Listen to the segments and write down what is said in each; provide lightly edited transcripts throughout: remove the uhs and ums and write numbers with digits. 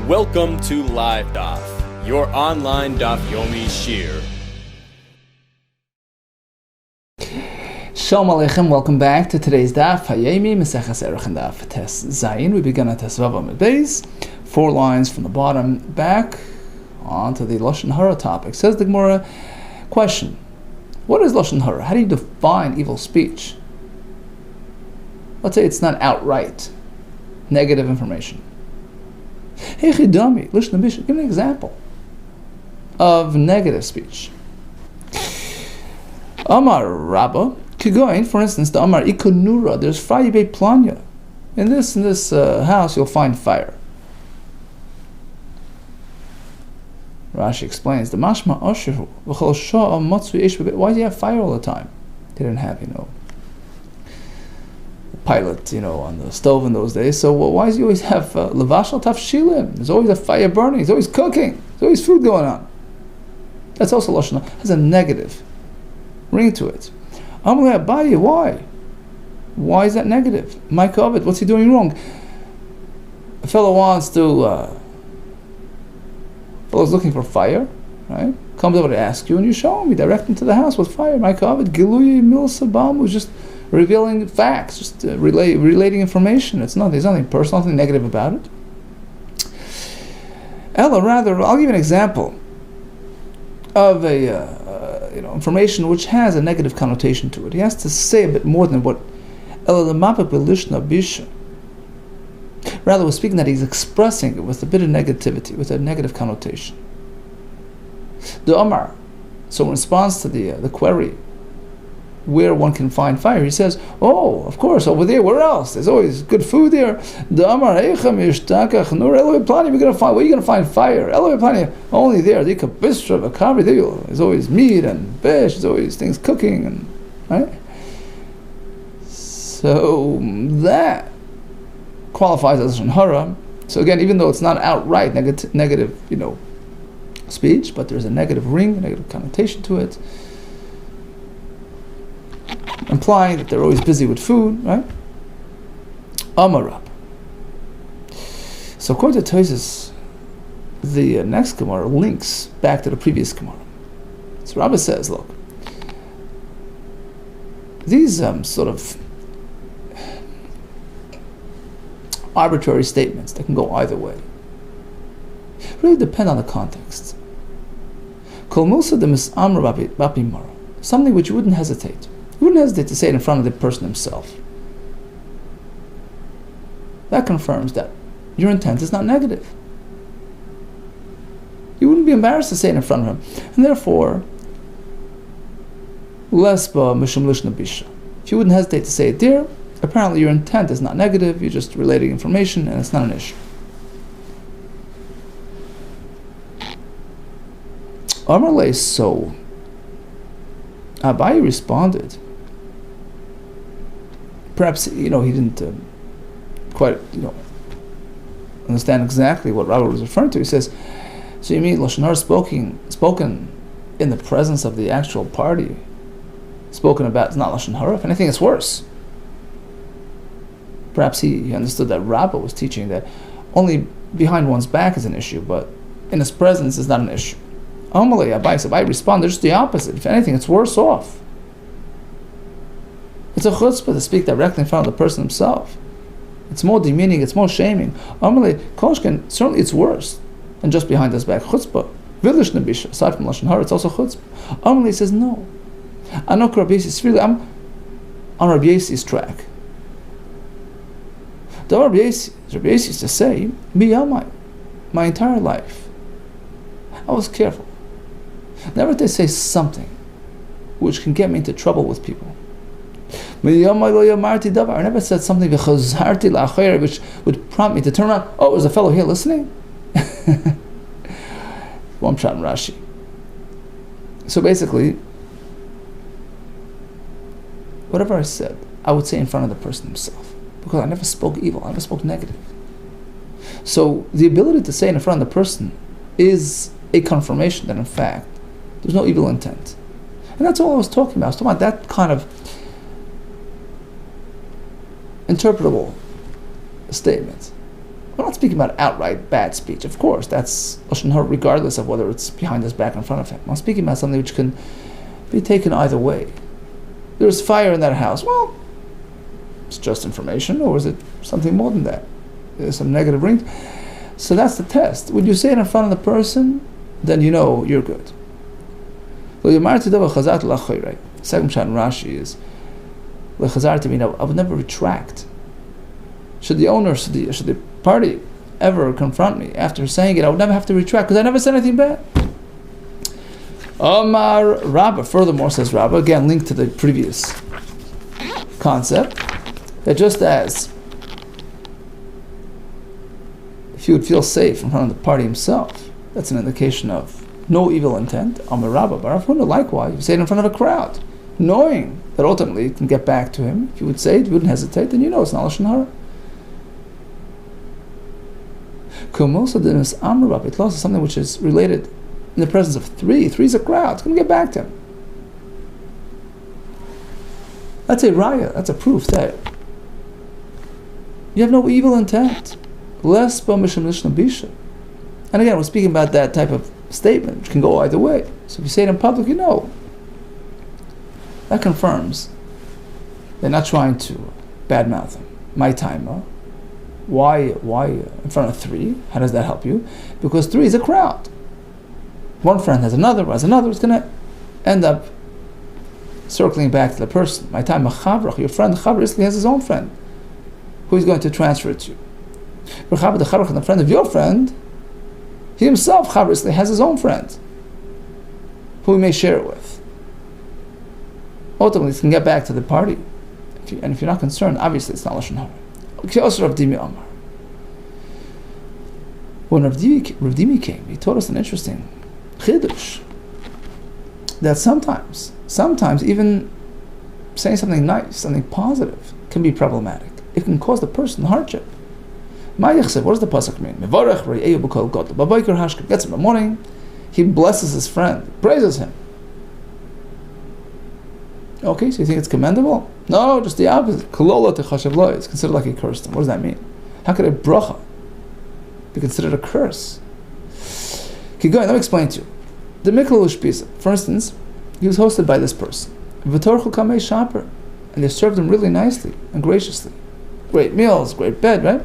Welcome to LiveDaf, your online Daf Yomi Shir. Shalom Aleichem, welcome back to today's Daf Hayemi Meseches ARACHIN Daf Tes Zayin. We begin at Tes Vav Amud Beis, 4 lines from the bottom back onto the Lashon Hara topic. Says the Gemara, question: what is Lashon Hara? How do you define evil speech? Let's say it's not outright negative information. Hey Chidami, Lishna Bishop, give me an example of negative speech. Amar Rabba Kigoin, for instance, the Amar Ikonura, there's Frayibe Planya. In this house you'll find fire. Rashi explains, the Mashma Ashiru, V'chol Sha'am Matsu Ish. Why do you have fire all the time? They didn't have, pilot, on the stove in those days. So why does he always have levashal tafshilim? There's always a fire burning. There's always cooking. There's always food going on. That's also lashon hara. Has a negative ring to it. Amalei Abaye, why? Why is that negative? Mike Ovid, what's he doing wrong? A fellow wants to. Fellow's looking for fire, right? Comes over to ask you, and you show him. You direct him to the house with fire. Mike Ovid, Giluyi Mil Sabam was just revealing facts, just relating information. There's nothing personal, nothing negative about it. Ella, rather, I'll give you an example of information which has a negative connotation to it. He has to say a bit more than what Ella Lishna Bisha. Rather, we're speaking that he's expressing it with a bit of negativity, with a negative connotation. The Omar, so in response to the query, where one can find fire, he says, oh, of course, over there, where else? There's always good food there. The Amar Eicham Yishtakach Nur Eloi Plani, where are you going to find fire? Eloi Plani, only there. The Kabistra, the Kavi, there's always meat and fish, there's always things cooking, and right? So that qualifies as Lashon Hara. So again, even though it's not outright negative, speech, but there's a negative ring, a negative connotation to it, implying that they're always busy with food, right? Amarab. So according to Tosfos, the next Gemara links back to the previous Gemara. So Rabbi says, look, these sort of arbitrary statements that can go either way really depend on the context. Kol Musa de Misamra Bapimara, something which you wouldn't hesitate. You wouldn't hesitate to say it in front of the person himself. That confirms that your intent is not negative. You wouldn't be embarrassed to say it in front of him. And therefore, lesba mishum lishna bisha. If you wouldn't hesitate to say it there, apparently your intent is not negative, you're just relating information and it's not an issue. Amarle, so Abaye responded. Perhaps he didn't quite understand exactly what Rabbi was referring to. He says, "So you mean Lashon Hara spoken in the presence of the actual party, spoken about? It's not Lashon Hara. If anything, it's worse." Perhaps he understood that Rabbi was teaching that only behind one's back is an issue, but in his presence is not an issue. Amalei Abaye responded just the opposite. If anything, it's worse off. It's a chutzpah to speak directly in front of the person himself. It's more demeaning, it's more shaming. Amalei Koshkin, certainly it's worse than just behind his back. Chutzpah. Vilish Nabisha, aside from Lashon Hara, it's also chutzpah. Amalei says, no. Anok Rabbi Yossi, I'm on Rabbi Yossi's track. The Rabbi Yossi used to say, my entire life, I was careful never to say something which can get me into trouble with people. I never said something which would prompt me to turn around. Oh, there's a fellow here listening? One shot in Rashi. So basically, whatever I said, I would say in front of the person himself. Because I never spoke evil, I never spoke negative. So the ability to say it in front of the person is a confirmation that in fact there's no evil intent. And that's all I was talking about. I was talking about that kind of interpretable statement. We're not speaking about outright bad speech. Of course, that's lashon hara, regardless of whether it's behind his back or in front of him. I'm speaking about something which can be taken either way. There's fire in that house. Well, it's just information, or is it something more than that? There's some negative rings. So that's the test. When you say it in front of the person, then you know you're good. Second pshat in Rashi is I would never retract. Should the owner, should the party ever confront me after saying it, I would never have to retract because I never said anything bad. Omar Rabba, furthermore, says Rabba, again linked to the previous concept, that just as if he would feel safe in front of the party himself, that's an indication of no evil intent. Omar Rabba, but Rav Huna, likewise, you say it in front of a crowd, knowing that ultimately it can get back to him. If you would say it, you wouldn't hesitate, then you know it's not lashon hara. It's also something which is related in the presence of three. Three's a crowd. It's going to get back to him. That's a raya. That's a proof that you have no evil intent. Less bisha. And again, we're speaking about that type of statement, which can go either way. So if you say it in public, you know. That confirms they're not trying to badmouth him. My timer. Why in front of three? How does that help you? Because three is a crowd. One friend has another, it's going to end up circling back to the person. My time, your friend Chavrisli has his own friend who he's going to transfer it to. The friend of your friend, he himself, Chavrisli, has his own friend who he may share it with. Ultimately, it can get back to the party. And if you're not concerned, obviously it's not lashon hara. When Rav Dimi came, he taught us an interesting chidush, that sometimes even saying something nice, something positive, can be problematic. It can cause the person hardship. What does the pasuk mean? Gets up in the morning, he blesses his friend, praises him. Okay, so you think it's commendable? No, just the opposite. It's considered like he cursed him. What does that mean? How could a bracha be considered a curse? Keep going, let me explain to you. The Mikkel Ushpisa, for instance, he was hosted by this person. And they served him really nicely and graciously. Great meals, great bed, right?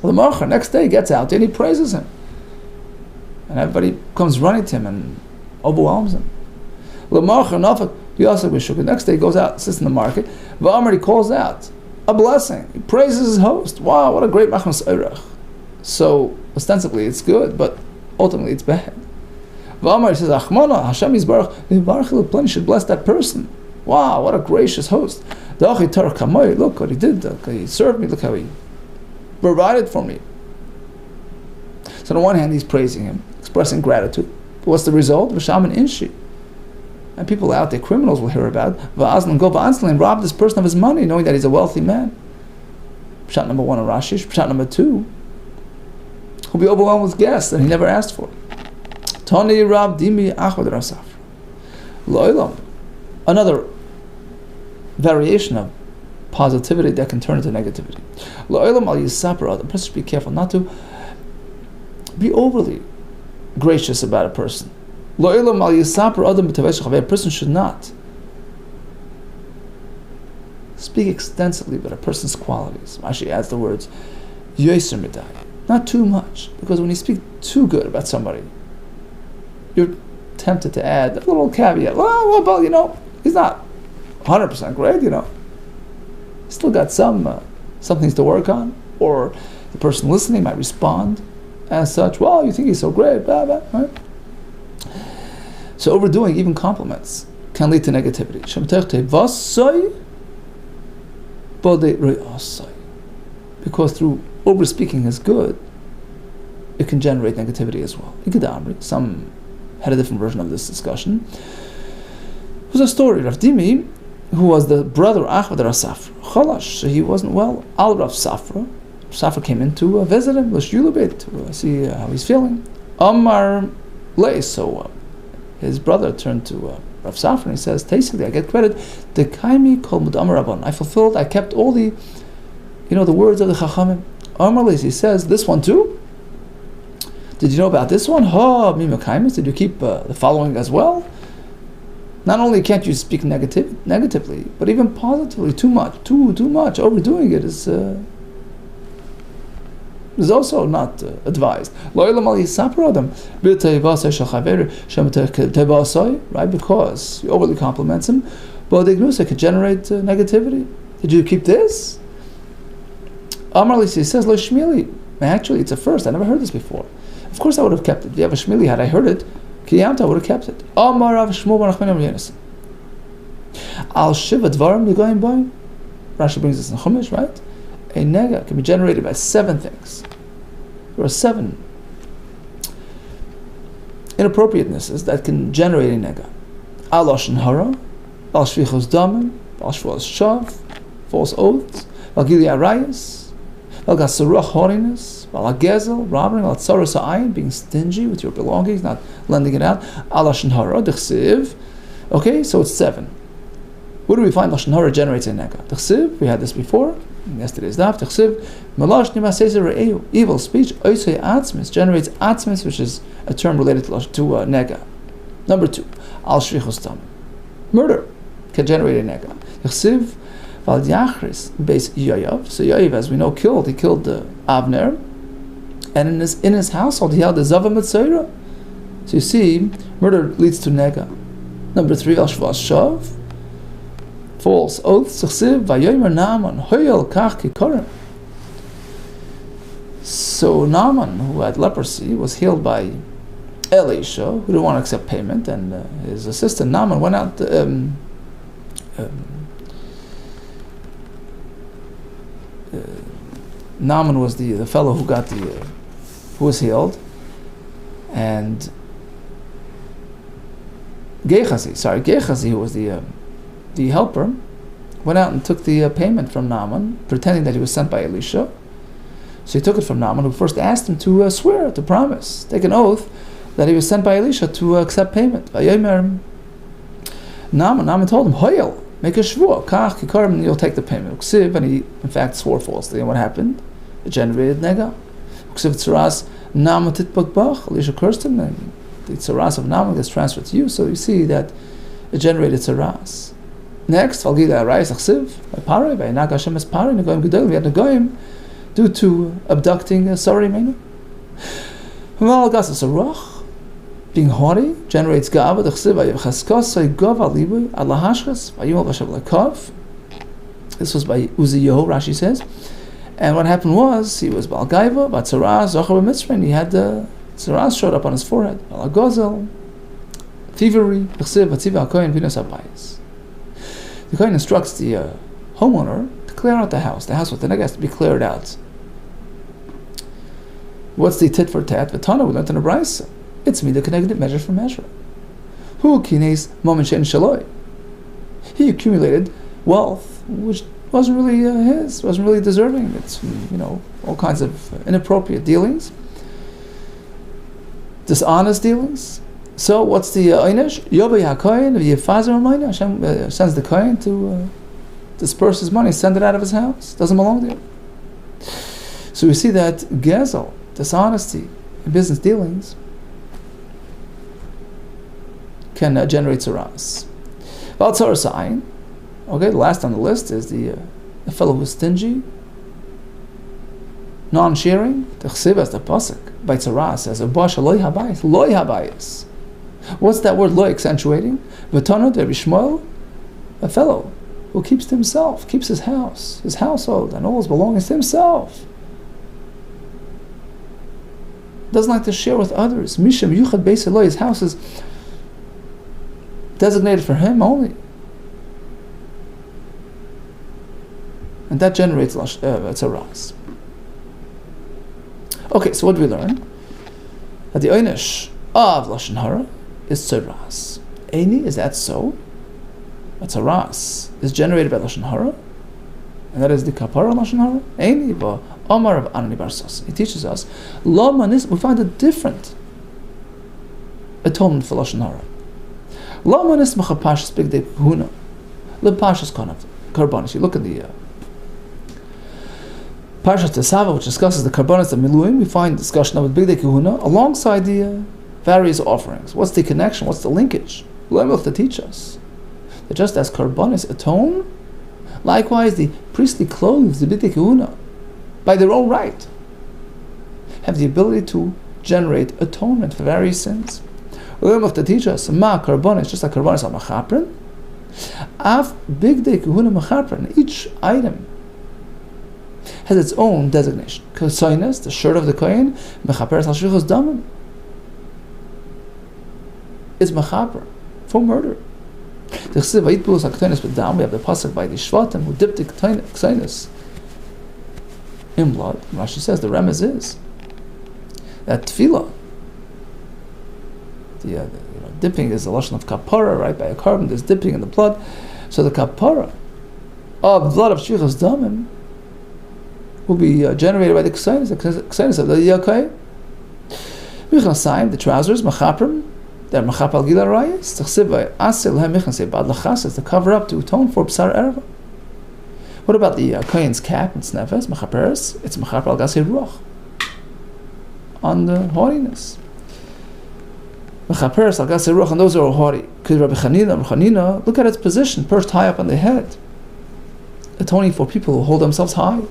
Well, the Marcha, next day, he gets out there and he praises him. And everybody comes running to him and overwhelms him. He also was shook. The next day he goes out, sits in the market. V'amar, he calls out a blessing. He praises his host. Wow, what a great machmas eirach. So ostensibly it's good, but ultimately it's bad. V'amar, he says, Achmana, Hashem Yisbarach, should bless that person. Wow, what a gracious host. Look what he did. He served me. Look how he provided for me. So on the one hand, he's praising him, expressing gratitude. But what's the result? V'shaman inshi. And people out there, criminals, will hear about Va'azlan go Va'azlan and rob this person of his money, knowing that he's a wealthy man. Pshat number 1 of Rashi. Pshat number 2, he'll be overwhelmed with guests that he never asked for. Tani Rab Dimi Achvad Rasaf. Lo'ilam. Another variation of positivity that can turn into negativity. Lo'ilam al Yisapar. The person should be careful not to be overly gracious about a person. A person should not speak extensively about a person's qualities. Rashi adds the words yoser midai, not too much, because when you speak too good about somebody, you're tempted to add a little caveat. Well, he's not 100% great. He's still got some things to work on, or the person listening might respond as such. Well, you think he's so great, blah blah, right? So overdoing even compliments can lead to negativity. Because through over-speaking is good, it can generate negativity as well. Some had a different version of this discussion. It was a story. Rav Dimi, who was the brother Achvad Rasafra, Chalash, so he wasn't well. Al Rav Safra. Safra came in to visit him, to see how he's feeling. Amar Lei, so his brother turned to Rav Safra and he says, basically, I get credit. The kaimi kol mudamar rabban. I fulfilled, I kept all the, the words of the Chachamim. He says, this one too? Did you know about this one? Did you keep the following as well? Not only can't you speak negatively, but even positively. Too much. Overdoing it is also not advised. Right? Because you overly compliments him. But the ignusa could generate negativity. Did you keep this? He says, Lo Shmili. Actually, it's a first. I never heard this before. Of course I would have kept it. If you have a Shmili, had I heard it, Kiyamta, I would have kept it. Al Shiva Dvarim L'goyim Boyim. Rashi brings this in Chumash, right? A nega can be generated by 7 things. There are 7 inappropriatenesses that can generate a nega. Al Lashon Hara, Al Shvichos Damim, Al Shvuas Shav, false oaths, Al Gili Arayas, Al Gasaruch holiness, Al Gezel, robbing, Al Tzaras Ha'ayin, being stingy with your belongings, not lending it out, Al Lashon Hara, D'chsiv. Okay, so it's 7. Where do we find Lashon Hara generates a nega? D'chsiv, we had this before, in yesterday's daf, D'chsiv, Melash Nimaseiser Re'eu, evil speech, Oisei Atzmis, generates Atzmis, which is a term related to nega. Number 2, Al Shvichos Damim, murder can generate a nega. D'chsiv, Val Yachris base Yoav. So Yoav, as we know, he killed Avner, and in his household he held the Zava Mitzayra. So you see, murder leads to nega. Number 3, Al Shvuas Shav, false oaths. Vayomer Naaman Hoyel Kach Kikorim. So Naaman, who had leprosy, was healed by Elisha, who didn't want to accept payment, and his assistant Naaman went out. Naaman was the fellow who got who was healed, and Gehazi, who was the helper, went out and took the payment from Naaman, pretending that he was sent by Elisha. So he took it from Naaman, who first asked him to swear, to promise, take an oath that he was sent by Elisha to accept payment. Naaman told him, Hoyel, make a shvua, kach kikarim, and you'll take the payment. Uksiv, and he in fact swore falsely. And what happened? It generated nega. Uksiv tzaras Naaman titbakbach. Elisha cursed him, and the tzaras of Naaman gets transferred to you. So you see that it generated tzaras. Next, Valgila Arayis Achsiv, by Paray, by Enak Hashem as Paray, Negoim Gedolim, we had Negoim due to abducting Sari Mena. Val Gasas Aruch, being haughty, generates Gava, D'chsiv, Vayev Chaskos, Say Gov Alibu, Alahashkas, Vayimol Vashav Lakov. This was by Uziyahu, Rashi says. And what happened was, he was Bal Gaiva, Vatzaraz, Zochar Mitzvah, and he had Tzaraz showed up on his forehead. Bal Gozel, thievery, D'chsiv, Vatziva HaKoyin, Vinos Abayis. The Kohen instructs the homeowner to clear out the house. The house with the nega has to be cleared out. What's the tit for tat? V'tana, we learned in a brayso. It's midah connected measure for measure. Hu kines moment shein shaloi. He accumulated wealth which wasn't really his, wasn't really deserving. It's all kinds of inappropriate dealings, dishonest dealings. So what's the einish? Yobei HaKohen v'yifazer ha'mayna. Hashem sends the Kohen to disperse his money, send it out of his house. Doesn't belong there. So we see that gezel, dishonesty in business dealings, can generate tzaras. Val tzaras ha'ayin. Okay, the last on the list is the fellow who's stingy, non-sharing. T'chsiv as the pasuk by tzaras as a bash loy habayis, loy habayis. What's that word loy accentuating? V'tanu de Bishmoel, a fellow who keeps to himself, keeps his house, his household, and all his belongings to himself. Doesn't like to share with others. Misham yuchad beis loy, his house is designated for him only. And that generates tzaras. Okay, so what do we learn? That the einish of Lashon Hara is tzaras. Eini, is that so? A tzaras is generated by Lashon Hara, and that is the kapara Lashon Hara. Eini ba Omar of Anani Barsos. He teaches us, Lo manis, we find a different atonement for Lashon Hara. Lo manis machapashas bigdei kahuna, le pashas kanav karbanis. You look at the Parshat Tesava, which discusses the karbanos of Miluim, we find discussion of Bigdei Kehuna alongside the various offerings. What's the connection? What's the linkage? Lo will have to teach us that just as karbanos atone, likewise the priestly clothes, the Bigdei Kehuna, by their own right, have the ability to generate atonement for various sins. Lo will have to teach us ma karbanos, just like karbanos al machaprin, af Bigdei Kehuna machaprin. Each item has its own designation. Kosoines, the shirt of the kohen, mechaperes al shvichos damim. It's mechaper for murder. We have the pasuk by the shvatim who dipped the kosoines in blood. Rashi says the remez is that tefillah, dipping is the lashon of kapara, right? By a carbon, there's dipping in the blood. So the kapara of blood of shvichos damim will be generated by the k'saynis of the yakay. Michnasayim, the trousers, machaprim, they're machap gila rayas. T'chsiv asel hem michnasay bad lachasas, to cover up, to atone for b'sar erva. What about the kohen's cap and snefes, machaperes? It's machap al gasei ruach, on the haughtiness. Machaperes al gasei ruach, and those are haughty. Because Rabbi Chanina, look at its position, perched high up on the head, atoning for people who hold themselves high.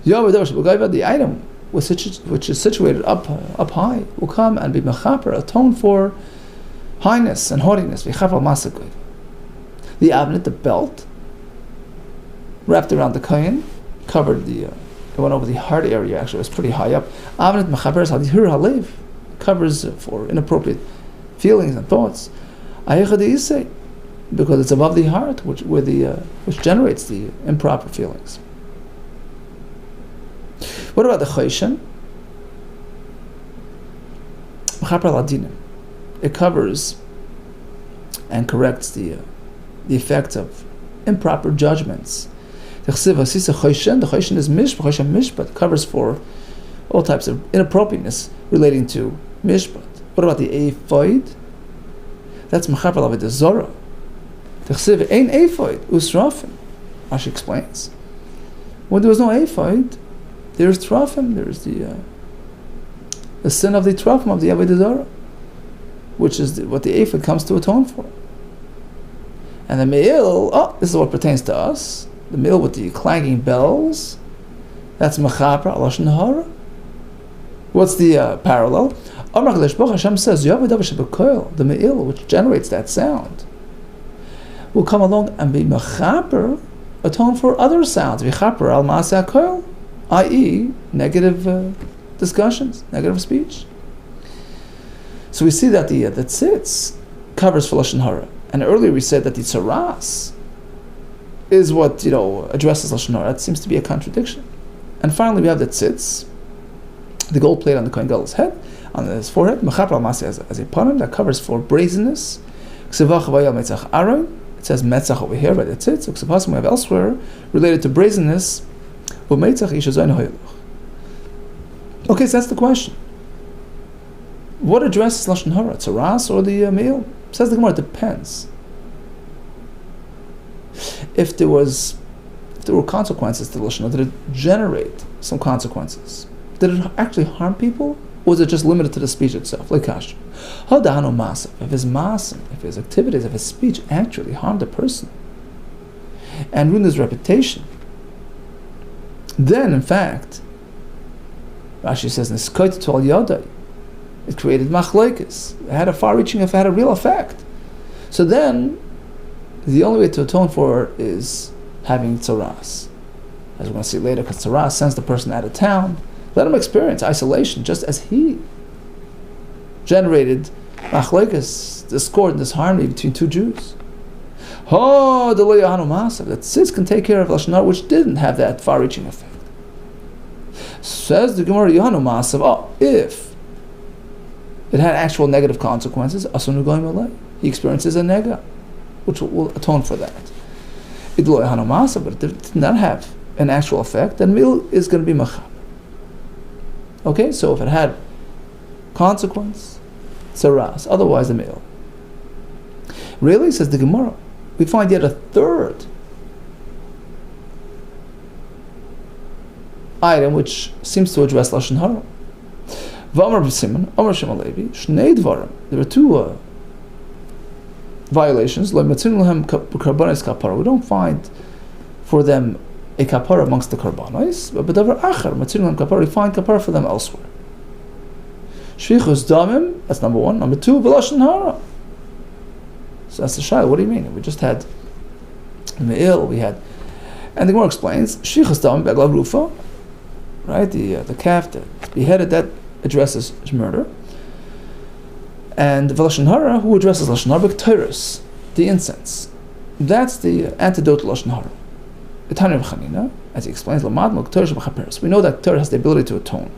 The item which is situated up high will come and be mechaper, atone for highness and haughtiness. The avnet, the belt, wrapped around the kohen, covered it went over the heart area. Actually, it was pretty high up. Avnet mechaperes hadihur halev, covers for inappropriate feelings and thoughts. Because it's above the heart, which generates the improper feelings. What about the choshen? It covers and corrects the effects of improper judgments. The choshen is mishpat, covers for all types of inappropriateness relating to mishpat. What about the ephod? That's mechaper avodah zara. The chsiv ein ephod usrafim. Rashi explains, when there was no ephod, there's trafim, there's the sin of the trafim of the avodah zara, which is what the ephod comes to atone for. And the me'il, this is what pertains to us. The me'il with the clanging bells, that's mechaper al lashon hara. What's the parallel? Hashem says, the me'il, which generates that sound, will come along and be mechaper, atone for other sounds. V'chaper al ma'aseh hakoil, i.e., negative discussions, negative speech. So we see that the tzitz covers for lashon hara, and earlier we said that the tzaras is what addresses lashon hara. That seems to be a contradiction. And finally, we have the tzitz, the gold plate on the kohen gadol's head, on his forehead, mechaper al maseh as a panim that covers for brazenness. Ksevach vayal metzach aron. It says metzach over here by the tzitz. Ksevachim we have elsewhere related to brazenness. Okay, so that's the question. What addresses lashon hara, tzaras or the me'il? Says the Gemara, it depends. If there were consequences to lashon hara, did it generate some consequences? Did it actually harm people, or was it just limited to the speech itself? Like kasha. If his masim, if his activities, if his speech actually harmed a person and ruined his reputation, then, in fact, Rashi says, it created machlokes. It had a far-reaching effect, had a real effect. So then, the only way to atone for it is having tzaras. As we're going to see later, because tzaras sends the person out of town. Let him experience isolation, just as he generated machlokes, discord and disharmony between two Jews. That tzitz can take care of lashon hara, which didn't have that far-reaching effect. Says the Gemara, if it had actual negative consequences, he experiences a nega, which will atone for that. But it did not have an actual effect, then meal is going to be machab. Okay, so if it had consequence, tzaras, otherwise the meal. Really, says the Gemara, we find yet a third item which seems to address Lashon Hara. V'amar b'siman, Amar Shem Alevi, Shnei Dvarim. There are two violations. We don't find for them a kapara amongst the karbanos, but we find kapara for them elsewhere. Shvichus damim, that's number one. Number two, v'lashon hara. So that's the shayla. What do you mean? We just had me'il, we had, and the Gemara explains shvichus damim be'eglav rufa, right? The calf that beheaded, that addresses murder. And v'lashon hara, who addresses lashon hara, b'k'teres, the incense. That's the antidote to lashon hara. As he explains, we know that Torah has the ability to atone.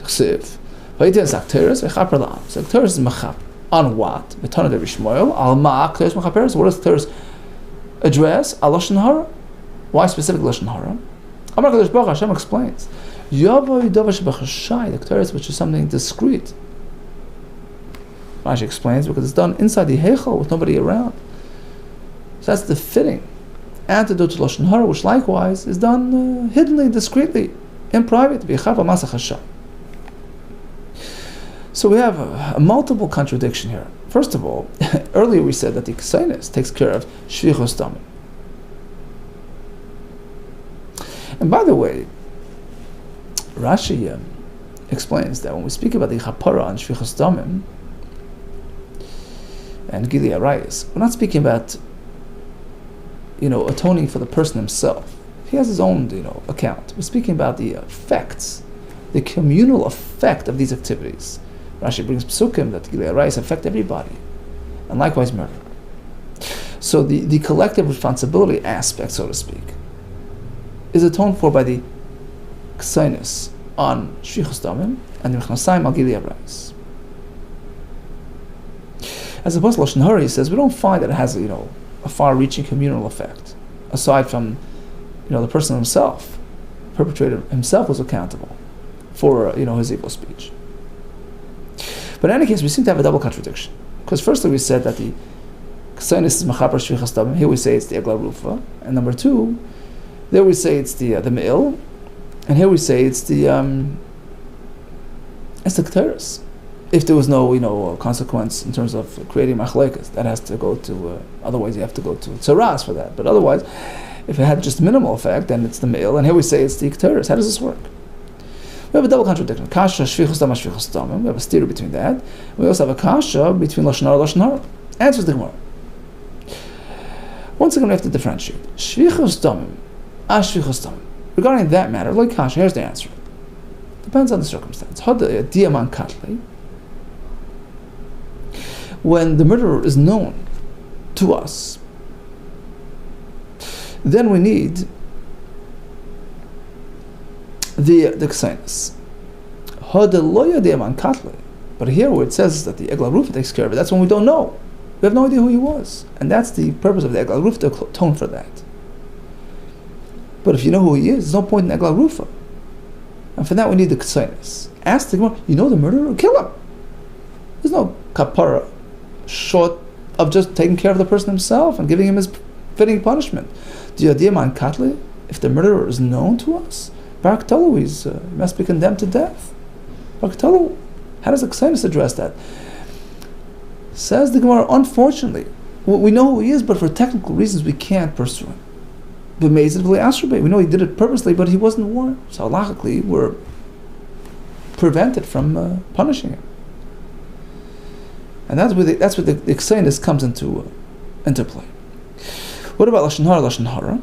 So Torah is machap. On what? What does Torah address? Lashon hara. Why specifically lashon hara? Hashem explains. The Torah, which is something discreet. Rashi explains because it's done inside the heichal with nobody around. So that's the fitting antidote to lashon hara, which likewise is done hiddenly, discreetly, in private. So we have a multiple contradiction here. First of all, earlier we said that the ksainis takes care of shvichus damim. And by the way, Rashi explains that when we speak about the chapara and shvichus damim and gili arayis, we're not speaking about atoning for the person himself. He has his own, account. We're speaking about the effects, the communal effect of these activities. Rashi brings psukim that Gilei Arayis affect everybody, and likewise murder. So the collective responsibility aspect, so to speak, is atoned for by the ksainis on shvichus damim and the mechnasayim al Gilei Arayis. As opposed to lashon hara, he says we don't find that it has a far-reaching communal effect, aside from the person himself, perpetrator himself, was accountable for his evil speech. But in any case, we seem to have a double contradiction, because firstly we said that the ksainis is mechaper shvichas damim. Here we say it's the egla rufa, and number two, there we say it's the me'il, and here we say it's the kteres. If there was no consequence in terms of creating machlekas, that has to go to. Otherwise, you have to go to tzaras for that. But otherwise, if it had just minimal effect, then it's the me'il, and here we say it's the kteres. How does this work? We have a double contradiction. Kasha shvichus dam shvichus damim. We have a steer between that. We also have a kasha between lashon hara and lashon hara. Answers the Gemara. Once again, we have to differentiate shvichus damim, shvichus damim. Regarding that matter, like kasha, here's the answer. Depends on the circumstance. Diaman katlei. When the murderer is known to us, then we need the ksainis. But here where it says that the egla rufa takes care of it, that's when we don't know. We have no idea who he was. And that's the purpose of the egla rufa, to atone for that. But if you know who he is, there's no point in egla rufa. And for that we need the ksainis. Ask the Gemara, the murderer? Kill him. There's no kapara short of just taking care of the person himself and giving him his fitting punishment. If the murderer is known to us, Baraktalu, he must be condemned to death. Baraktalu, how does the ksainis address that? Says the Gemara, unfortunately, we know who he is, but for technical reasons we can't pursue him. We know he did it purposely, but he wasn't warned. So halachically, we're prevented from punishing him. And that's where the ksainis comes into play. What about lashon hara? Lashon hara,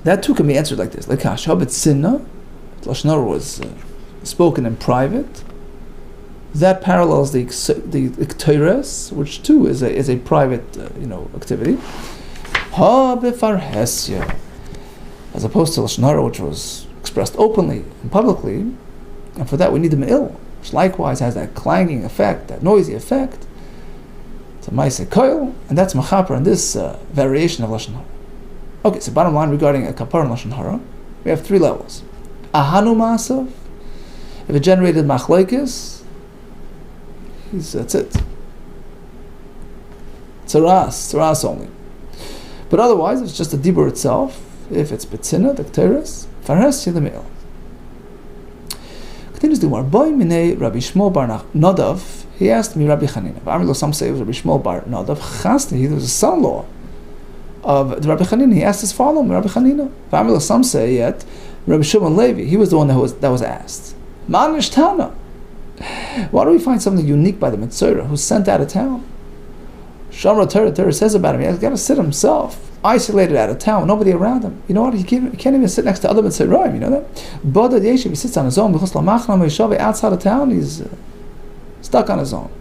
that too can be answered like this: like kasha, but sinna, lashon hara was spoken in private. That parallels the kteres, which too is a private activity. Ha befarhesya, as opposed to lashon hara, which was expressed openly and publicly, and for that we need the me'il, which likewise has that clanging effect, that noisy effect. It's a ma'aseh koil, and that's machaper in this variation of lashon hara. Okay, so bottom line regarding a kapara and lashon hara, we have three levels. Ahanu ma'asav, if it generated machlekes, that's it. Tzaras only. But otherwise, it's just the dibur itself. If it's betzina, the kteres, farhes the me'il. Continues the Gemara. Boy minei Rabbi Shmuel bar Nadav. He asked me Rabbi Chanina. Some say it was Rabbi Shmuel bar Nadav. Chasni, he was a son-in-law of the Rabbi Chanina. He asked his father, Rabbi Chanina. Some say yet Rabbi Shimon Levi. He was the one that was asked. Manish Tana. Why do we find something unique by the Mitzvah who's sent out of town? Shamra Torah says about him, he's got to sit himself, isolated out of town, nobody around him. You know what? He can't even sit next to other Mitzvahim, you know that? Bodad Yeshiv, he sits on his own, outside of town, he's stuck on his own.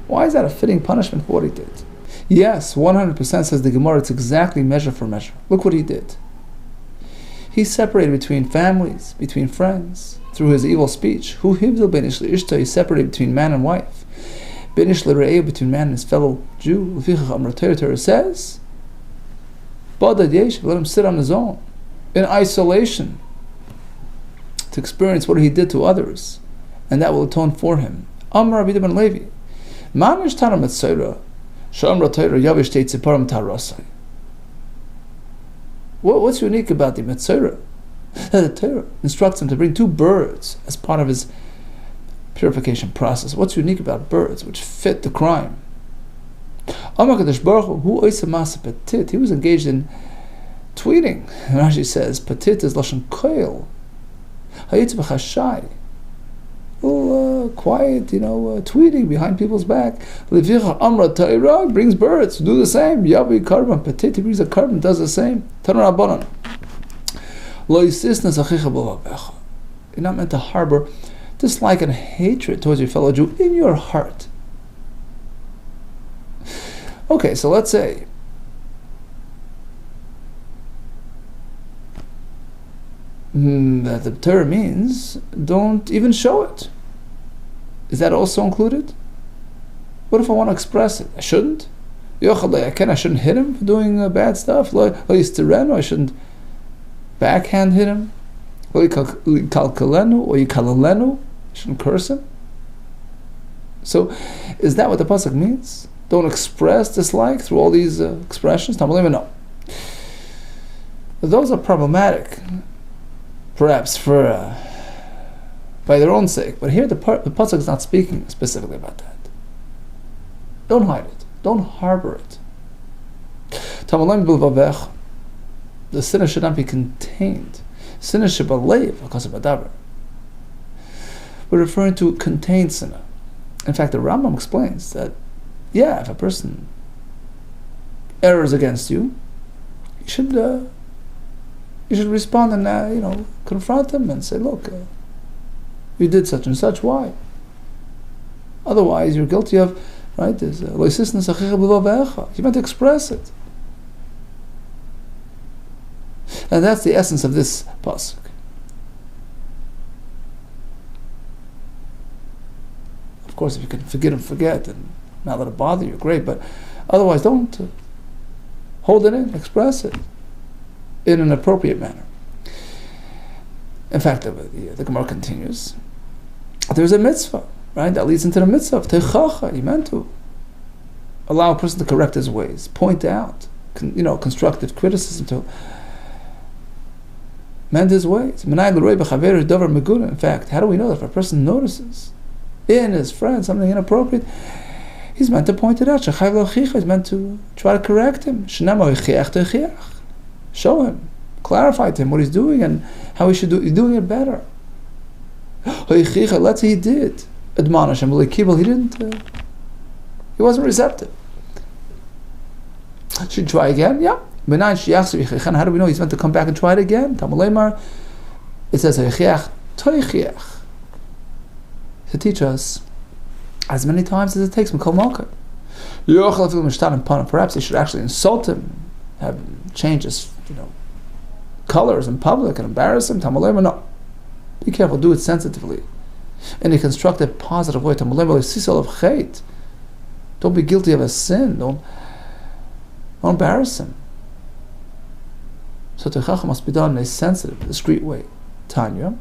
Why is that a fitting punishment for what he did? Yes, 100% says the Gemara, it's exactly measure for measure. Look what he did. He separated between families, between friends, through his evil speech. Hu hivdil ben ish le'ishta, he separated between man and wife. Ben ish le're'eh, between man and his fellow Jew. L'fichach Torah says, Badad yeshiv, let him sit on his own, in isolation, to experience what he did to others, and that will atone for him. Amar Rabbi ben Levi, Manish Tana Mitzvah, Shamra Torah Yavish Teitziparam Tarasai. What's unique about the Mitzvah? The Torah instructs him to bring 2 birds as part of his purification process. What's unique about birds which fit the crime? He was engaged in tweeting. Rashi says, Petit is Lashon Koil. Quiet, tweeting behind people's back. Amra Torah brings birds, do the same. Yavi Karban, Petit, he brings a carbon, does the same. You're not meant to harbor dislike and hatred towards your fellow Jew in your heart. Okay, so let's say that the Torah means don't even show it. Is that also included? What if I want to express it? I shouldn't? I shouldn't hit him for doing bad stuff? I shouldn't backhand hit him? I shouldn't curse him? So, is that what the pasuk means? Don't express dislike through all these expressions? No. Those are problematic, perhaps for by their own sake. But here the pasuk is not speaking specifically about that. Don't hide it. Don't harbor it. The sinner should not be contained. Sinner should believe because of adaber. We're referring to contained sinner. In fact, the Rambam explains that, if a person errs against you, you should respond and confront him and say, look, you did such and such. Why? Otherwise, you're guilty of this. You meant to express it, and that's the essence of this pasuk. Of course, if you can forget and not let it bother you, great. But otherwise, don't hold it in. Express it in an appropriate manner. In fact, the Gemara continues. There's a mitzvah, that leads into the mitzvah of techacha. You meant to allow a person to correct his ways, point out, constructive criticism to mend his ways. In fact, how do we know that if a person notices in his friend something inappropriate, he's meant to point it out. He's meant to try to correct him. Show him, clarify to him what he's doing and how he should do. He's doing it better. Let's say he did admonish him. He didn't. He wasn't receptive. Should he try again? Yeah. How do we know he's meant to come back and try it again? It says to teach us as many times as it takes. Perhaps he should actually insult him, have him change his colors in public and embarrass him. No. Be careful, do it sensitively, in a constructive, positive way. Don't be guilty of a sin. Don't embarrass him. So techacha must be done in a sensitive, discreet way. Tanya.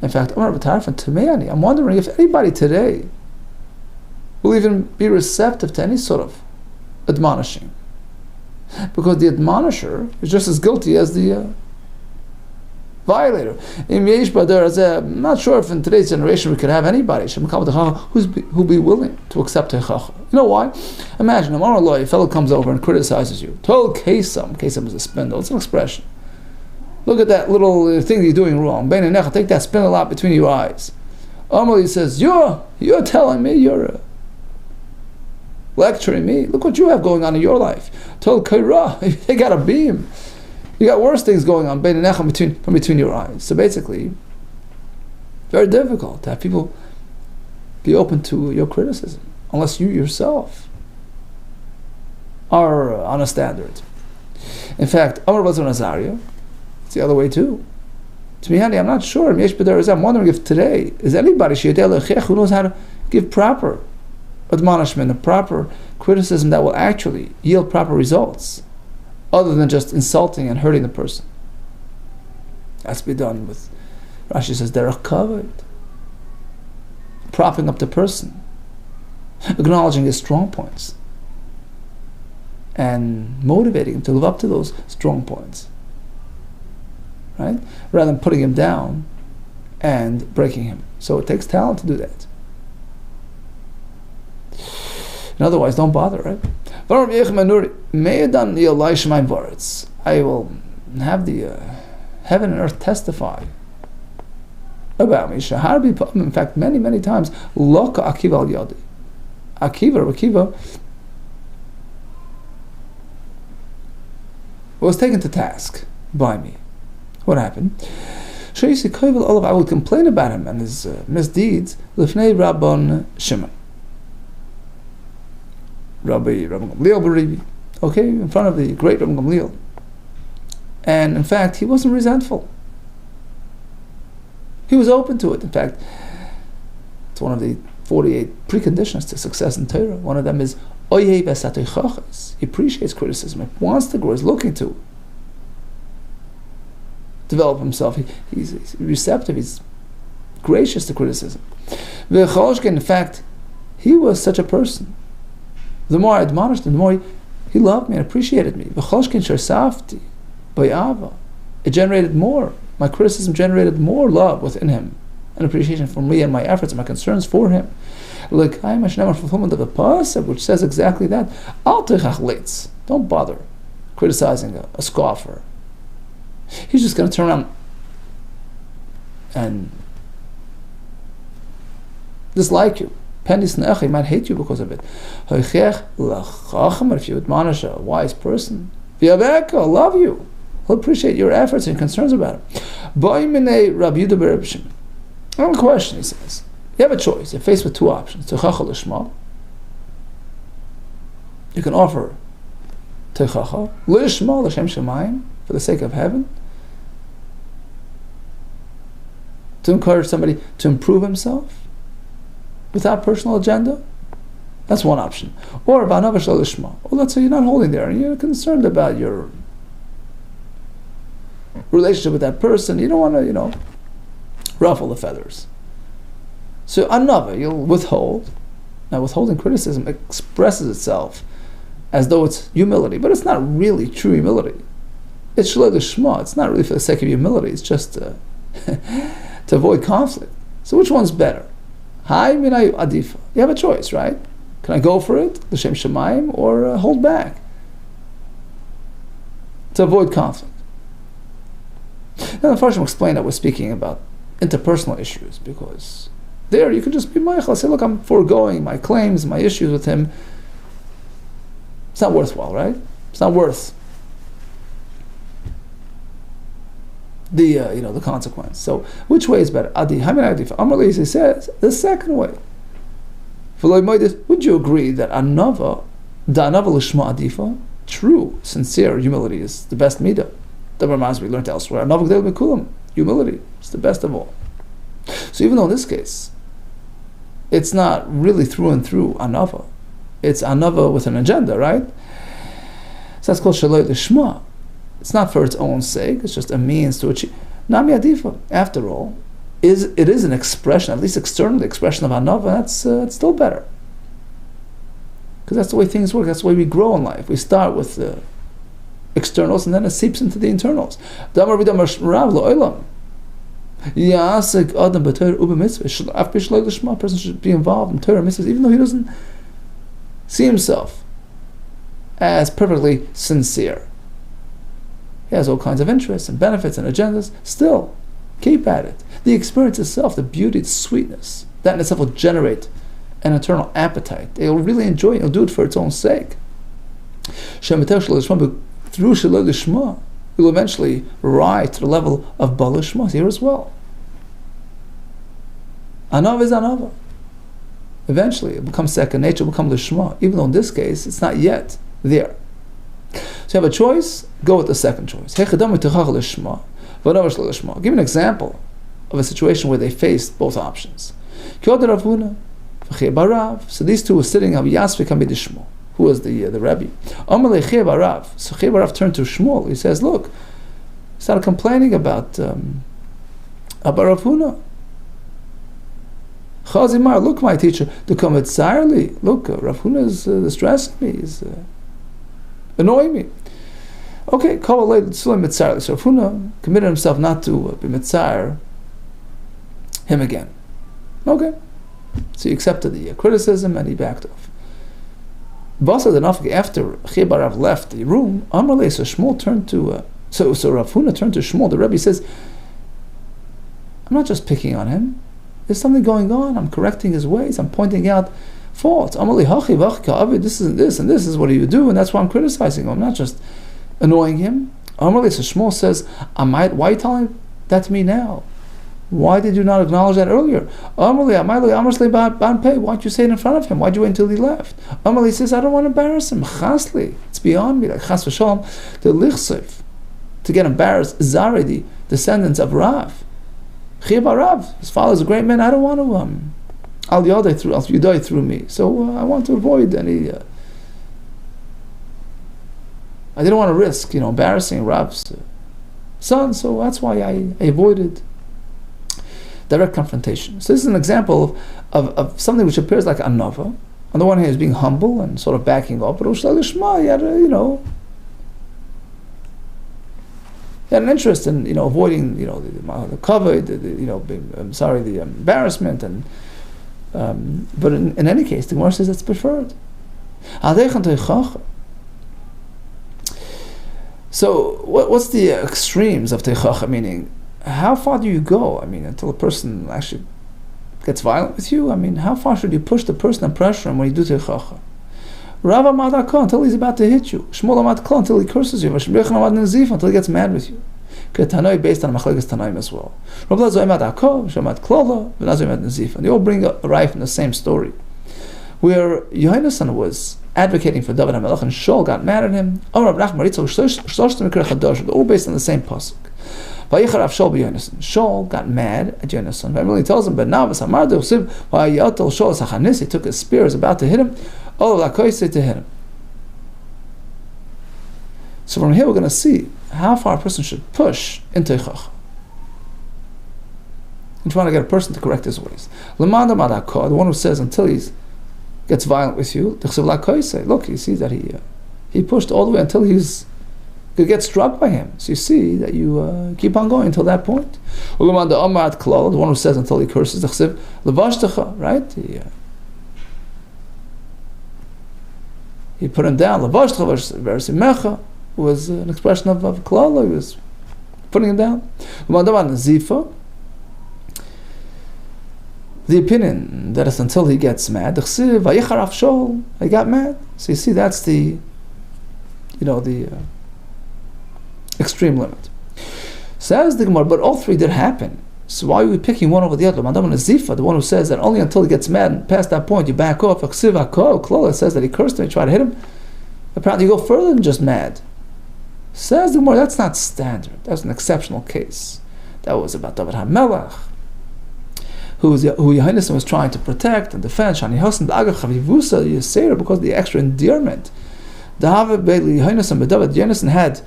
In fact, I'm wondering if anybody today will even be receptive to any sort of admonishing, because the admonisher is just as guilty as the violator. I'm not sure if in today's generation we could have anybody who'll be willing to accept Teichacha. You know why? Imagine, a fellow comes over and criticizes you. Tol Kesam. Kesam is a spindle. It's an expression. Look at that little thing you're doing wrong. Take that spindle out between your eyes. He says, you're telling me, you're lecturing me. Look what you have going on in your life. Tol Kaira. They got a beam. You got worse things going on from between your eyes. So basically, very difficult to have people be open to your criticism, unless you yourself are on a standard. In fact, Amar Bazar Nazaria, it's the other way too. To me, I'm not sure. I'm wondering if today is anybody who knows how to give proper admonishment, a proper criticism that will actually yield proper results, other than just insulting and hurting the person. That's to be done with, Rashi says, they're covered. Propping up the person, acknowledging his strong points, and motivating him to live up to those strong points. Right? Rather than putting him down and breaking him. So it takes talent to do that. And otherwise, don't bother, right? I will have the heaven and earth testify about me. In fact, many, many times, Loka Akiva al Yadi. Akiva was taken to task by me. What happened? I would complain about him and his misdeeds. Lifnei Rabban Shimon. Rabbi Gamliel Baribi, okay, in front of the great Rabbi Gamliel. And in fact, he wasn't resentful. He was open to it. In fact, it's one of the 48 preconditions to success in Torah. One of them is Oyeh Besatei Chachas. He appreciates criticism. He wants to grow. He's looking to develop himself. He's receptive. He's gracious to criticism. In fact, he was such a person. The more I admonished him, the more he loved me and appreciated me. It generated more. My criticism generated more love within him and appreciation for me and my efforts and my concerns for him. Like I am a fulfillment of a pasuk which says exactly that. Don't bother criticizing a scoffer. He's just going to turn around and dislike you. He might hate you because of it. If you admonish a wise person, he'll love you. He'll appreciate your efforts and concerns about him. One question, he says. You have a choice. You're faced with two options. You can offer Teichacha, Lishma, L'Shem Shemayim, for the sake of heaven, to encourage somebody to improve himself, without personal agenda. That's one option. Or Lishma. Well, let's say you're not holding there and you're concerned about your relationship with that person. You don't want to, ruffle the feathers. So another, you'll withhold. Now, withholding criticism expresses itself as though it's humility, but it's not really true humility. It's Shalei Lishma. It's not really for the sake of humility. It's just to avoid conflict. So which one's better? Hai minay adifa. You have a choice, right? Can I go for it, l'shem shemayim, or hold back to avoid conflict? Now, the Farshim explained that we're speaking about interpersonal issues, because there you can just be meichel. Say, look, I'm foregoing my claims, my issues with him. It's not worthwhile, right? It's not worth the consequence. So, which way is better? Adi, Hamin Adif. Amar says the second way. Would you agree that anava lishma adifa, true, sincere humility is the best midah? The Ramaz we learned elsewhere. Anava gdel bekulam, humility is the best of all. So even though in this case, it's not really through and through anava, it's anava with an agenda, right? So that's called shaloi lishma. It's not for its own sake, it's just a means to achieve. Nami adifa, after all, it is an expression, at least external expression of anava, that's it's still better. Because that's the way things work, that's the way we grow in life. We start with the externals and then it seeps into the internals. Ya'asik adam b'Torah u'b'mitzvah. A person should be involved in Torah mitzvahs, even though he doesn't see himself as perfectly sincere. He has all kinds of interests and benefits and agendas. Still, keep at it. The experience itself, the beauty, the sweetness, that in itself will generate an eternal appetite. They'll really enjoy it. He'll do it for its own sake. Through Shalom Lishma, he will eventually rise to the level of Baal Lishma here as well. Anava is Anava. Eventually, it becomes second nature, it will become Lishma, even though in this case, it's not yet there. So you have a choice, go with the second choice. I'll give you an example of a situation where they faced both options. So these two were sitting, who was the Rebbe. So Chebarav turned to Shmuel. He says, look, he started complaining about Rav Huna. Chazimar, look, my teacher, to come at Sarli. Look, Rav Huna is distressing me, he's annoying me. Okay, so Rav Huna committed himself not to be mitzayir him again. Okay, so he accepted the criticism and he backed off. After Chebarav left the room, Amarle, so Shmuel turned to so Rav Huna turned to Shmuel. The Rebbe says, I'm not just picking on him. There's something going on. I'm correcting his ways. I'm pointing out faults. This is this, and this is what you do, and that's why I'm criticizing him. I'm not just annoying him. So Shmuel says, why are you telling that to me now? Why did you not acknowledge that earlier? Why didn't you say it in front of him? Why did you wait until he left? Amalei says, I don't want to embarrass him. It's beyond me. Like chas v'shalom, to get embarrassed. Zari, the descendants of Rav. Rav, his father is a great man. I don't want to Al Yudai through me. So I want to avoid any. I didn't want to risk, embarrassing Rav's son. So that's why I avoided direct confrontation. So this is an example of something which appears like anava. On the one hand, he's being humble and sort of backing up, but Lishma, he had he had an interest in avoiding the cover, the embarrassment, and but in any case, the Gemara says it's preferred. So what's the extremes of teichacha? Meaning, how far do you go? Until a person actually gets violent with you? How far should you push the person and pressure him when you do teichacha? Rav Amad Akon until he's about to hit you. Shmuel Amad Kol until he curses you. Vashim Rechan Amad Nazif until he gets mad with you. Tanoi based on Machlekes Tanaim as well. Rav Lazo Amad Akon, Shemad Klola, V'Nazo Amad Nazif. And they all bring a right from the same story, where Yohanan was advocating for David HaMelech and Shaul got mad at him. All based on the same pasuk. Shaul got mad at Yonasan. But really tells him, but now he took his spear, is about to hit him. To hit him. So from here we're going to see how far a person should push in teichacha. And trying to get a person to correct his ways. The one who says until he gets violent with you, look, you see that he pushed all the way until he's could get struck by him. So you see that you keep on going until that point. The one who says until he curses, right? He put him down. Was an expression of klala. He was putting him down. The opinion that it's until he gets mad. He got mad. So you see, that's the extreme limit. Says the Gemara, but all three did happen. So why are we picking one over the other? The one who says that only until he gets mad and past that point you back off. Klala says that he cursed him, he tried to hit him. Apparently you go further than just mad. Says the Gemara, that's not standard. That's an exceptional case. That was about David HaMelech, who Yohanan was trying to protect and defend. Shani Hasan Agachavivusa Yisera, because of the extra endearment. Yohanan had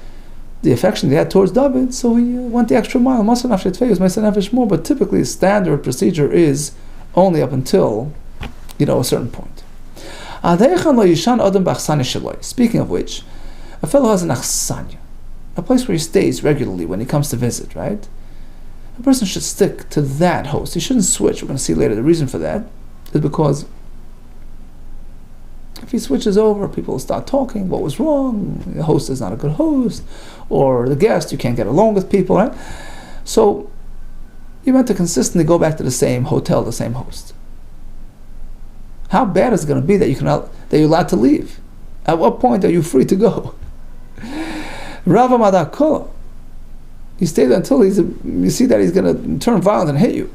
the affection they had towards David, so he went the extra mile. But typically, the standard procedure is only up until a certain point. Speaking of which, a fellow has an achsanya, a place where he stays regularly when he comes to visit, right? a person should stick to that host. He shouldn't switch. We're going to see later the reason for that is because if he switches over, people will start talking. What was wrong? The host is not a good host, or the guest, you can't get along with people, right? So you want to consistently go back to the same hotel, the same host. How bad is it going to be that you're allowed to leave? At what point are you free to go? Rava Madako. You stay there until you see that he's going to turn violent and hit you.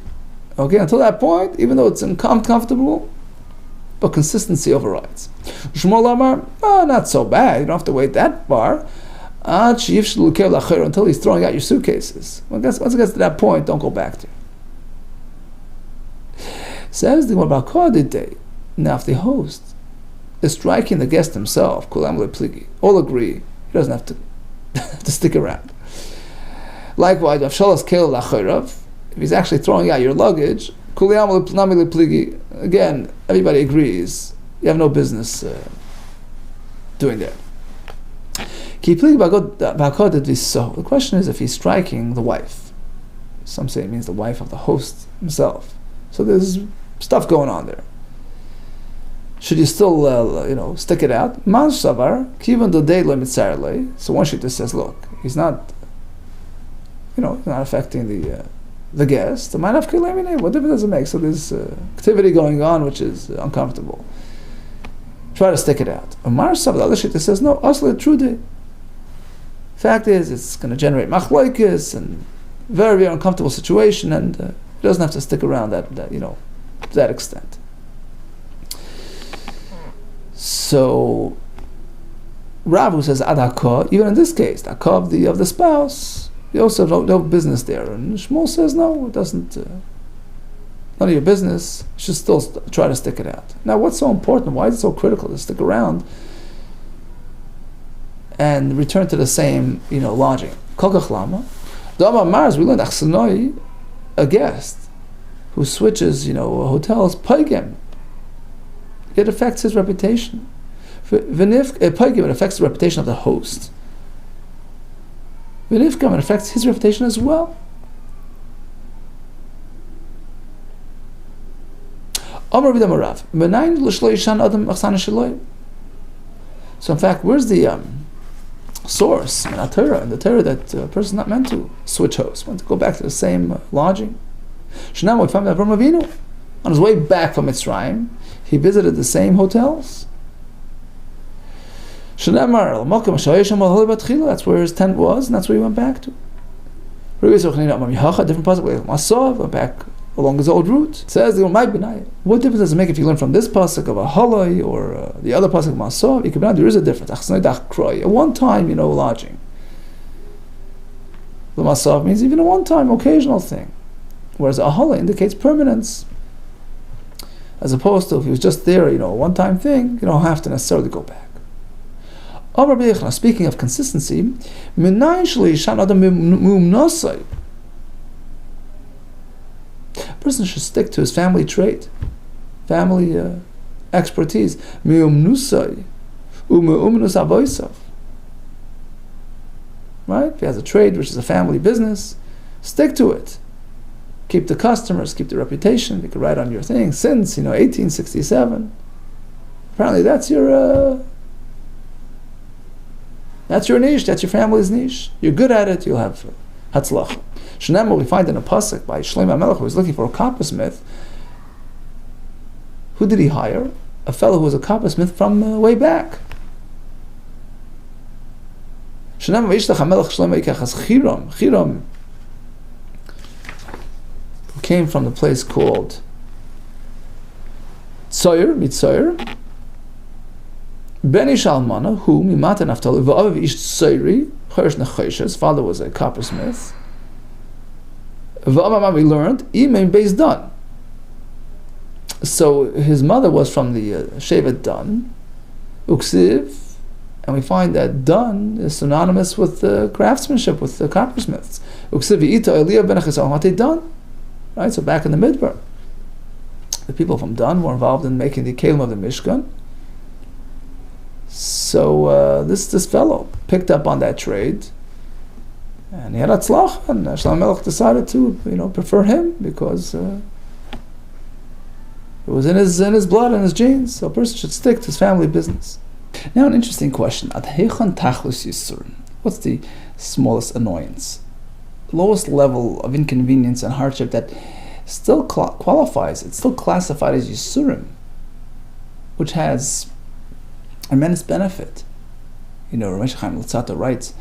Okay, until that point, even though it's uncomfortable, but consistency overrides. Shmuel Amar, not so bad. You don't have to wait that far. Until he's throwing out your suitcases. Once it gets to that point, don't go back there. Says the Gemara, now if the host is striking the guest himself, all agree, he doesn't have to stick around. Likewise, if he's actually throwing out your luggage, again, everybody agrees, you have no business doing that. The question is if he's striking the wife. Some say it means the wife of the host himself. So there's stuff going on there. Should you still, stick it out? So one shita says, look, he's not, not affecting the guest. What difference does it make? So there's activity going on which is uncomfortable. Try to stick it out. The other shita says, no, asla true day. Fact is, it's going to generate machlokes and very, very uncomfortable situation, and it doesn't have to stick around to that extent. So Rav, who says adhaka, even in this case, the akah of the spouse, you also have no business there. And Shmuel says no, it doesn't. None of your business. You should still try to stick it out. Now, what's so important? Why is it so critical to stick around and return to the same, lodging? Kol kach lama. Dama Mars, we learned achsanoi, a guest who switches, hotels, paigim. It affects his reputation. It affects the reputation of the host. It affects his reputation as well. So in fact, where's the source in the Torah that a person is not meant to switch hosts, meant to go back to the same lodging? Shnam, we found that Avram Avinu, on his way back from Mitzrayim, he visited the same hotels. That's where his tent was, and that's where he went back to. Different pasuk, went back along his old route. It says, what difference does it make if you learn from this pasuk of a halai or the other pasuk of Masov? There is a difference. A one-time, lodging. The Masov means even a one-time, occasional thing. Whereas a halai indicates permanence. As opposed to if he was just there, a one-time thing, you don't have to necessarily go back. Speaking of consistency, a person should stick to his family trait, family expertise. Right? If he has a trade which is a family business, stick to it. Keep the customers, keep the reputation. You can write on your thing since 1867. Apparently, that's your niche. That's your family's niche. You're good at it. You'll have hatzlach. Shnema, we find in a pasuk by Shlomo Melech, who was looking for a coppersmith. Who did he hire? A fellow who was a coppersmith from way back. Shnema v'ishlach hamelech Shlomo ikachas Chiram, who came from the place called Mitzoyer, Ben Ish Almana, who Mimata Naftali v'aviv Ish Tzoyri, Cherish Nechoshes, his father was a coppersmith. V'amamam, we learned, Imein Beis Dan. So his mother was from the Shevet Dan, Uksiv, and we find that Dan is synonymous with craftsmanship, with the coppersmiths. Uksiv v'ita Eliyah ben Achis Almate Dan. Right, so back in the Midbar, the people from Dan were involved in making the kelim of the Mishkan. So this fellow picked up on that trade, And he had Atzlach, and Shlomo Melech decided to, prefer him because it was in his blood and his genes. So a person should stick to his family business. Now, an interesting question: Ad heichon tachlus yisurim? What's the smallest annoyance, lowest level of inconvenience and hardship that still qualifies? It's still classified as yisurim, which has immense benefit. Ramesh Chaim Luzzatto writes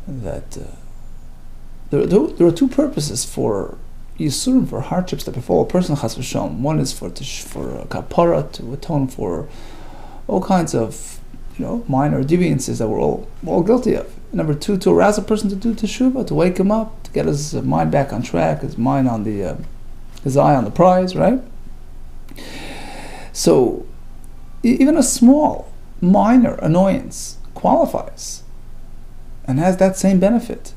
that there are two purposes for yisurim, for hardships that befall a person chas v'shalom. One is for kapara, to atone for all kinds of minor deviances that we're all guilty of. Number two, to arouse a person to do teshuvah, to wake him up, to get his mind back on track, his mind on his eye on the prize, right? So even a small, minor annoyance qualifies and has that same benefit.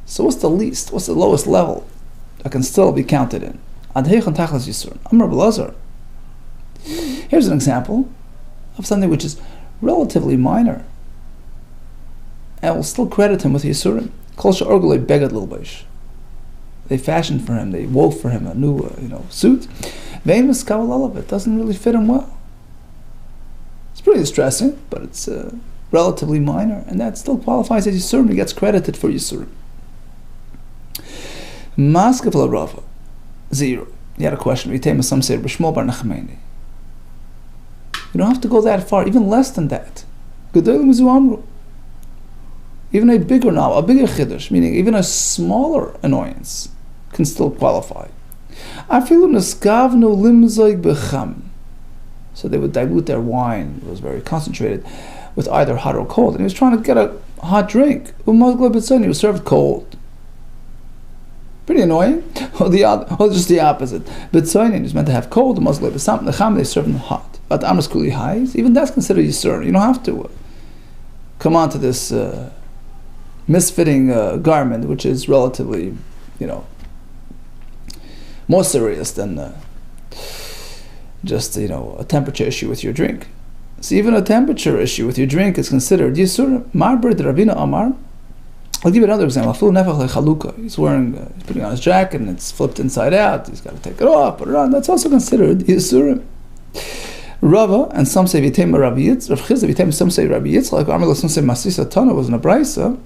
So what's the lowest level that can still be counted in? Ad heichon tachlis yisurim? Amar Belazar. Here's an example of something which is relatively minor and will still credit him with yisurim. Kol she'orgulei begad lilbeish. They fashioned for him, they wove for him a new suit. Vein miskavel alav, it doesn't really fit him well. It's pretty distressing, but it's relatively minor, and that still qualifies as yisurim. He gets credited for yisurim. Maskefel Rava, 0. He had a question. Some say B'Shmuel bar Nachmani. You don't have to go that far, even less than that. Gedolim mizu amru. Even a bigger chiddush, meaning even a smaller annoyance, can still qualify. Afilu neskavnu limzoig b'cham. So they would dilute their wine, it was very concentrated, with either hot or cold. And he was trying to get a hot drink. He was served cold. Pretty annoying. Or just the opposite. Bitzoinin is meant to have cold. The cham, they serve them hot. But amras kuli hais, even that's considered yisur. You don't have to come onto this misfitting garment, which is relatively, more serious than just a temperature issue with your drink. So even a temperature issue with your drink is considered yisur. Marber de Rabina Amar. I'll give you another example. He's putting on his jacket and it's flipped inside out. He's got to take it off, put it on. That's also considered yisurim. Rava, and some say Vitem Rabbi Yitz. Rav Chizda Vitem, some say Rabbi Yitz. Like Amar, some say Masisa Tana was in a brisa.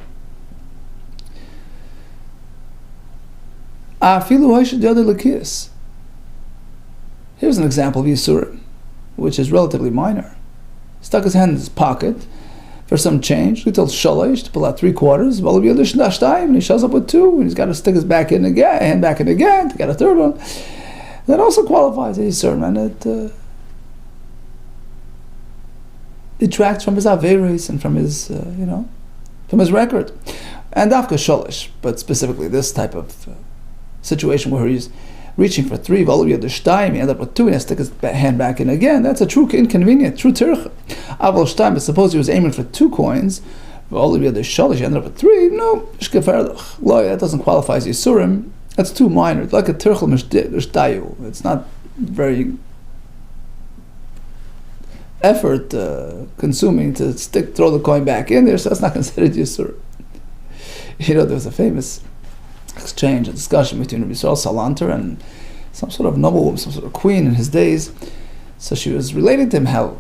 Here's an example of yisurim, which is relatively minor. Stuck his hand in his pocket for some change. He told Shalish to pull out 3/4. And he shows up with 2, and he's got to stick his hand back in again to get a third one. That also qualifies as yisurim, and it detracts from his averis and from his from his record. And Dafka Shalish, but specifically this type of situation where he's reaching for 3, he ended up with 2, and he has to stick his hand back in again. That's a true inconvenience, true tircha. But suppose he was aiming for 2 coins, he ended up with 3. No, that doesn't qualify as yisurim. That's too minor. It's like a tircha mishdayu. It's not very effort consuming to throw the coin back in there, so that's not considered yisurim. There was a famous exchange, a discussion between Rabbi Yisrael Salanter and some sort of noblewoman, some sort of queen in his days. So she was relating to him how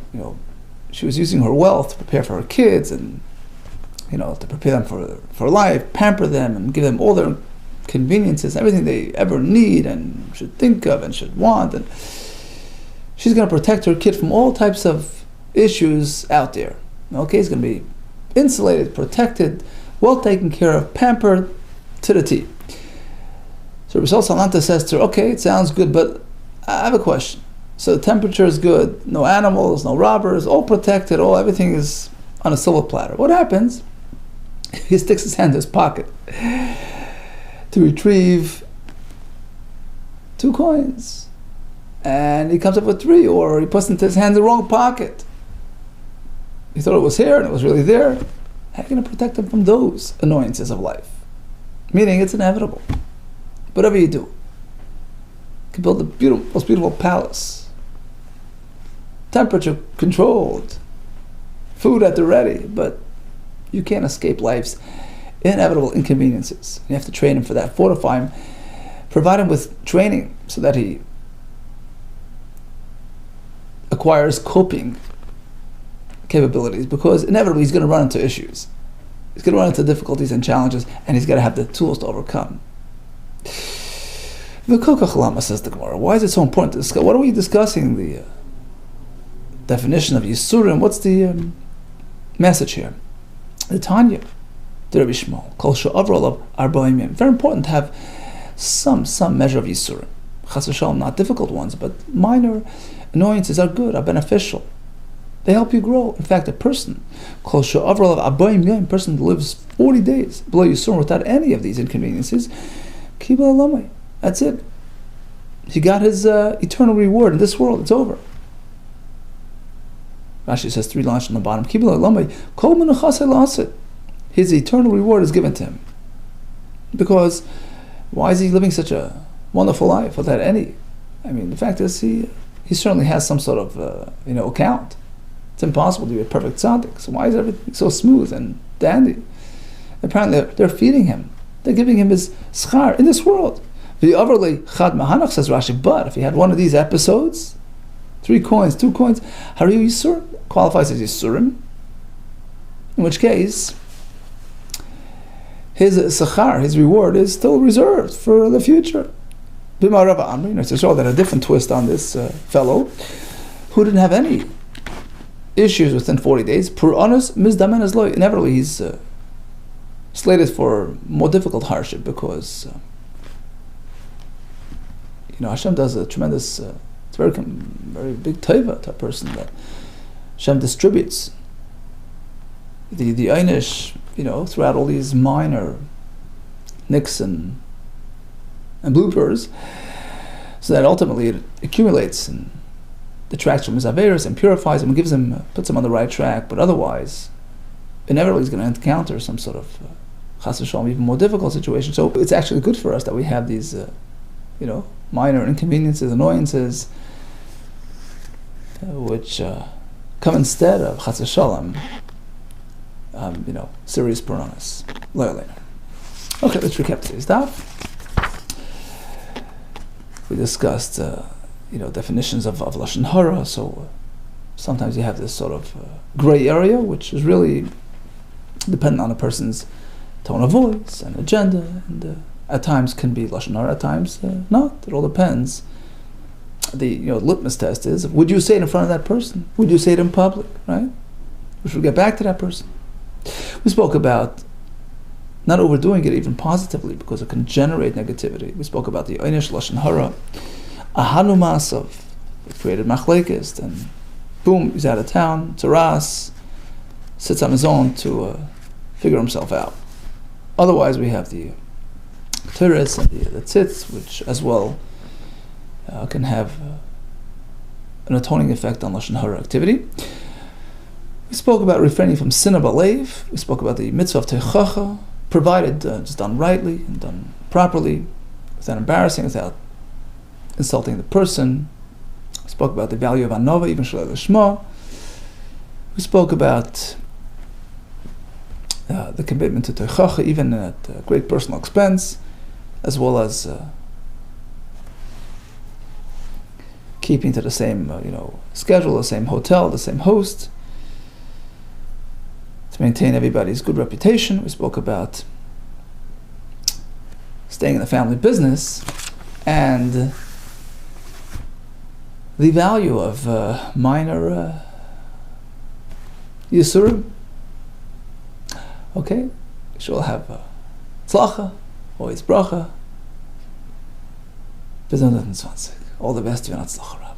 she was using her wealth to prepare for her kids and to prepare them for life, pamper them, and give them all their conveniences, everything they ever need and should think of and should want. And she's going to protect her kid from all types of issues out there. He's going to be insulated, protected, well taken care of, pampered to the T. So Rabbi Salanta says to her, okay, it sounds good, but I have a question. So the temperature is good, no animals, no robbers, all protected, everything is on a silver platter. What happens? He sticks his hand in his pocket to retrieve 2 coins. And he comes up with 3, or he puts into his hand the wrong pocket. He thought it was here and it was really there. How are you going to protect him from those annoyances of life? Meaning it's inevitable. Whatever you do, you can build the most beautiful palace, temperature controlled, food at the ready, but you can't escape life's inevitable inconveniences. You have to train him for that, fortify him, provide him with training so that he acquires coping capabilities, because inevitably he's going to run into issues. He's going to run into difficulties and challenges, and he's got to have the tools to overcome. Says the Gemara. Why is it so important to discuss? What are we discussing? The definition of Yisurim. What's the message here? The Tanya, the Rabbi Shmuel, Kol she'avro of arba'im yom. Very important to have some measure of Yisurim. Chas v'shalom, not difficult ones, but minor annoyances are good, are beneficial. They help you grow. In fact, a person, Kol she'avro of arba'im yom, person who lives 40 days below Yisurim without any of these inconveniences, kibul alamai. That's it. He got his eternal reward in this world. It's over. Rashi says 3 lines on the bottom. His eternal reward is given to him. Because why is he living such a wonderful life without any? I mean, the fact is he certainly has some sort of account. It's impossible to be a perfect tzaddik. So why is everything so smooth and dandy? Apparently they're feeding him. They're giving him his schar in this world. The overlay chad mahanach, says Rashi, but if he had one of these episodes, 3 coins, 2 coins, Hari Yisurim qualifies as Yisurim, in which case his sachar, his reward, is still reserved for the future. B'mar Rav Amri, it's to show that a different twist on this fellow who didn't have any issues within 40 days. Pur honest mizdamen as loy. Inevitably, he's slated for more difficult hardship because Hashem does a tremendous, it's very big teva to a person that Hashem distributes the einish, throughout all these minor nicks and bloopers, so that ultimately it accumulates and detracts from his averos and purifies him and gives him, puts him on the right track. But otherwise, inevitably he's going to encounter some sort of chas v'shalom, even more difficult situation. So it's actually good for us that we have these, minor inconveniences, annoyances, which come instead of chas v'shalom, serious puranas. Okay, let's recap today's daf. We discussed, definitions of lashon hara. So sometimes you have this sort of gray area, which is really dependent on a person's tone of voice and agenda, and at times can be lashon hara, at times not. It all depends. The litmus test is: would you say it in front of that person? Would you say it in public? Right? We should get back to that person. We spoke about not overdoing it even positively, because it can generate negativity. We spoke about the einish lashon hara, ahanu masav. He created machlekes, and boom, he's out of town. Taras sits on his own to figure himself out. Otherwise, we have the teres and the tzitz, which as well can have an atoning effect on lashon hara activity. We spoke about refraining from sin b'leiv. We spoke about the mitzvah of teichacha, provided just done rightly and done properly, without embarrassing, without insulting the person. We spoke about the value of anova, even shalei l'shma. We spoke about the commitment to teichacha, even at great personal expense, as well as keeping to the same schedule, the same hotel, the same host, to maintain everybody's good reputation. We spoke about staying in the family business and the value of minor yisurim. Okay, she'll have tzlacha, always bracha. All the best, you're not tzlacha.